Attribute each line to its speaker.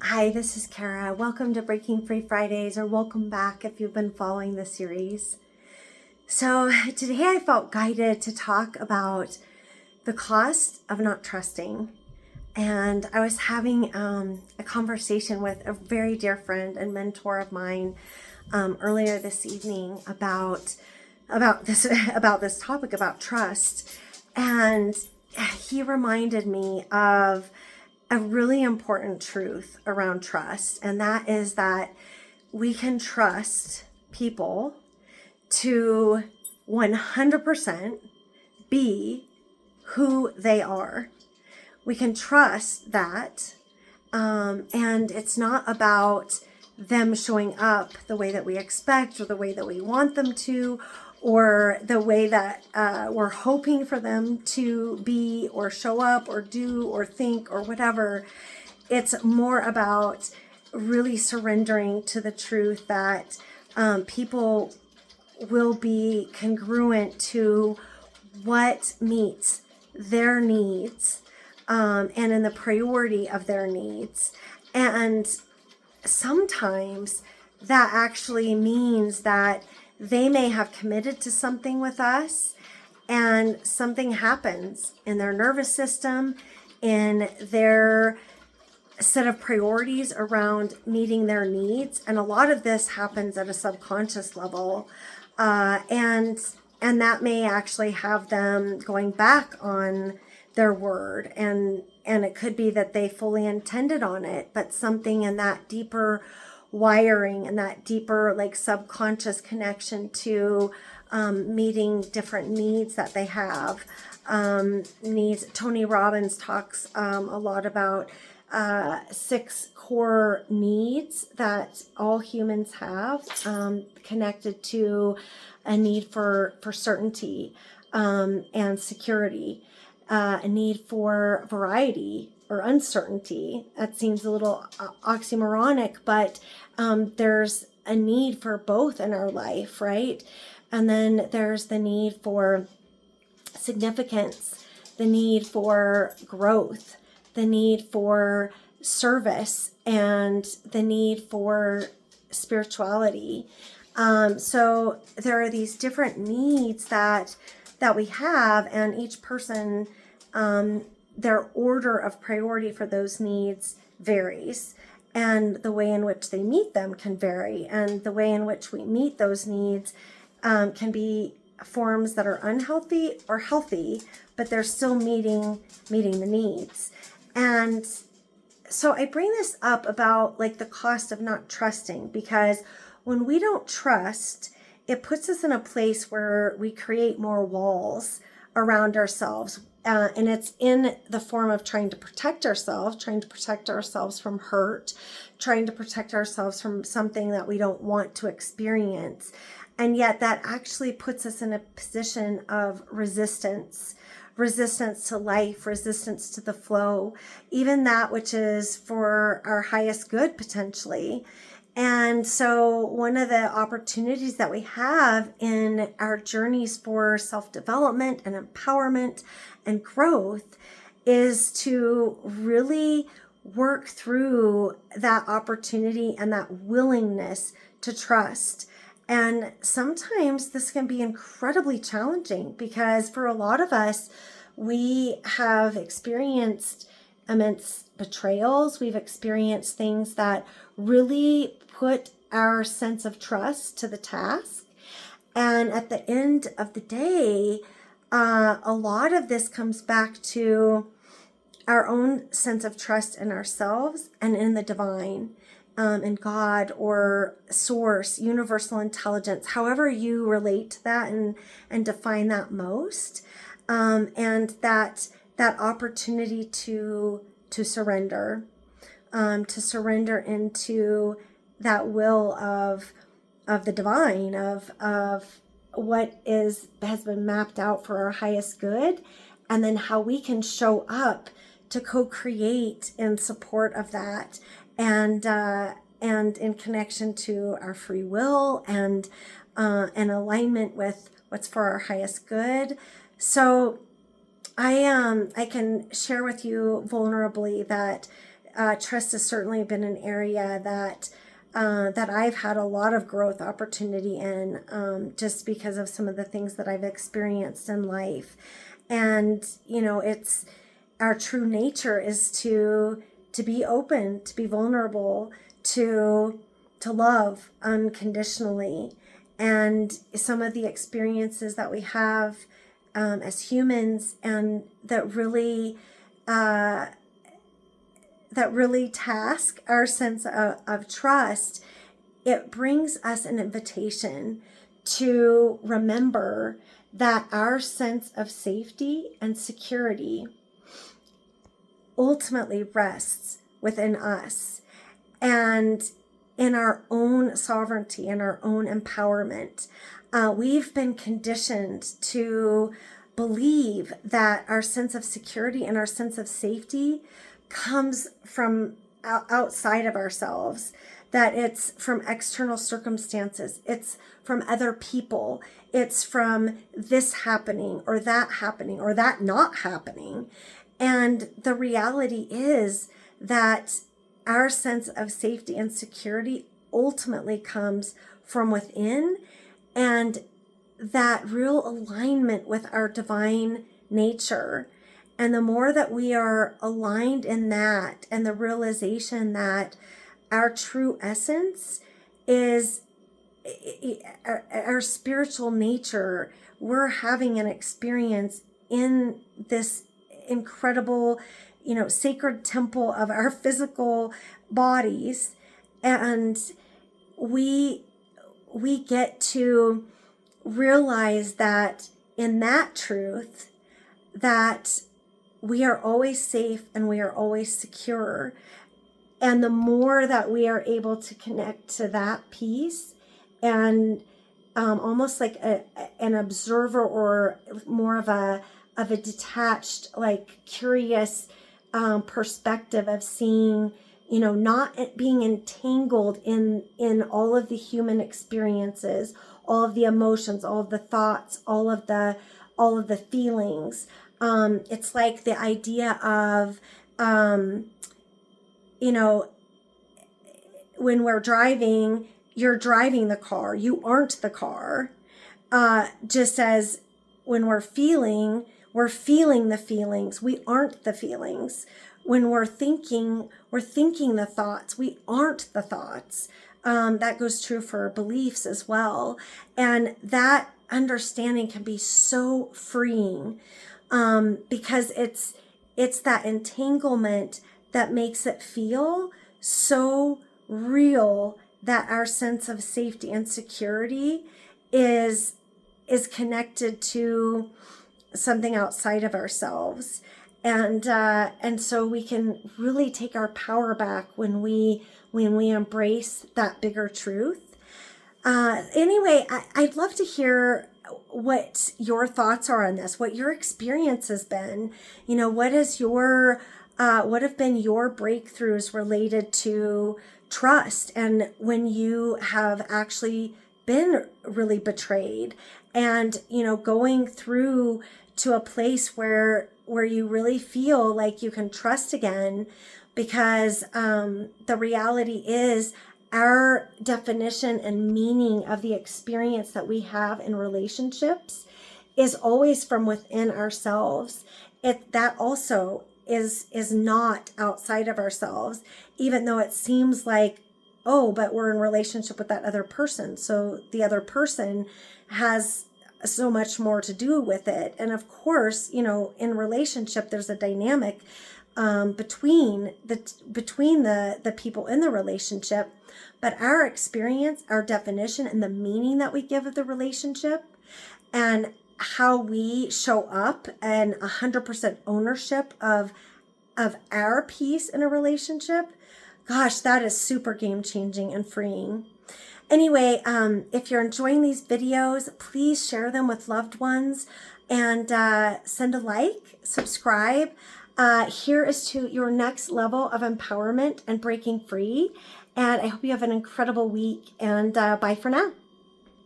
Speaker 1: Hi, this is Kara. Welcome to Breaking Free Fridays, or welcome back if you've been following the series. So today I felt guided to talk about the cost of not trusting. And I was having a conversation with a very dear friend and mentor of mine earlier this evening about this topic about trust, and he reminded me of a really important truth around trust, and that is that we can trust people to 100% be who they are. We can trust that, and it's not about them showing up the way that we expect or the way that we want them to, or the way that we're hoping for them to be or show up or do or think or whatever. It's more about really surrendering to the truth that people will be congruent to what meets their needs, and in the priority of their needs. And sometimes that actually means that they may have committed to something with us, and something happens in their nervous system, in their set of priorities around meeting their needs. And a lot of this happens at a subconscious level, and that may actually have them going back on their word, and it could be that they fully intended on it, but something in that deeper wiring and that deeper subconscious connection to meeting different needs that they have. Needs. Tony Robbins talks a lot about 6 core needs that all humans have, connected to a need for certainty and security, a need for variety or uncertainty. That seems a little oxymoronic, but there's a need for both in our life, right? And then there's the need for significance, the need for growth, the need for service, and the need for spirituality. So there are these different needs that we have, and each person, their order of priority for those needs varies, and the way in which they meet them can vary, and the way in which we meet those needs can be forms that are unhealthy or healthy, but they're still meeting the needs. And so I bring this up about the cost of not trusting, because when we don't trust, it puts us in a place where we create more walls around ourselves. And it's in the form of trying to protect ourselves from hurt, trying to protect ourselves from something that we don't want to experience. And yet that actually puts us in a position of resistance to life, resistance to the flow, even that which is for our highest good potentially. And so one of the opportunities that we have in our journeys for self-development and empowerment and growth is to really work through that opportunity and that willingness to trust. And sometimes this can be incredibly challenging, because for a lot of us, we have experienced immense betrayals. We've experienced things that really put our sense of trust to the task. And at the end of the day, a lot of this comes back to our own sense of trust in ourselves and in the divine, in God or source, universal intelligence, however you relate to that and define that most, and that opportunity to surrender, into that will of the divine, of what has been mapped out for our highest good, and then how we can show up to co-create in support of that, and in connection to our free will, and in alignment with what's for our highest good. So I can share with you vulnerably that trust has certainly been an area that I've had a lot of growth opportunity in, just because of some of the things that I've experienced in life. And, it's our true nature is to be open, to be vulnerable, to love unconditionally. And some of the experiences that we have as humans, and that really task our sense of trust, it brings us an invitation to remember that our sense of safety and security ultimately rests within us and in our own sovereignty and our own empowerment. We've been conditioned to believe that our sense of security and our sense of safety comes from outside of ourselves, that it's from external circumstances, it's from other people, it's from this happening or that not happening. And the reality is that our sense of safety and security ultimately comes from within, and that real alignment with our divine nature. And the more that we are aligned in that, and the realization that our true essence is our spiritual nature, we're having an experience in this incredible, sacred temple of our physical bodies. And we get to realize that in that truth, that we are always safe and we are always secure. And the more that we are able to connect to that piece, and almost like an observer, or more of a detached, like curious perspective of seeing, not being entangled in all of the human experiences, all of the emotions, all of the thoughts, all of the feelings. It's like the idea of, when we're driving, you're driving the car, you aren't the car. Just as when we're feeling the feelings, we aren't the feelings. When we're thinking the thoughts, we aren't the thoughts. That goes true for beliefs as well. And that understanding can be so freeing, because it's that entanglement that makes it feel so real, that our sense of safety and security is connected to something outside of ourselves. And so we can really take our power back when we embrace that bigger truth. Anyway, I'd love to hear what your thoughts are on this, what your experience has been. What have been your breakthroughs related to trust, and when you have actually been really betrayed, and going through to a place where you really feel like you can trust again, because the reality is our definition and meaning of the experience that we have in relationships is always from within ourselves. That also is not outside of ourselves, even though it seems like, oh, but we're in relationship with that other person, so the other person has so much more to do with it. And of course, in relationship, there's a dynamic between the people in the relationship, but our experience, our definition, and the meaning that we give of the relationship, and how we show up, and 100% ownership of our piece in a relationship, gosh, that is super game-changing and freeing. Anyway, if you're enjoying these videos, please share them with loved ones, and send a like, subscribe. Here is to your next level of empowerment and breaking free. And I hope you have an incredible week, and bye for now.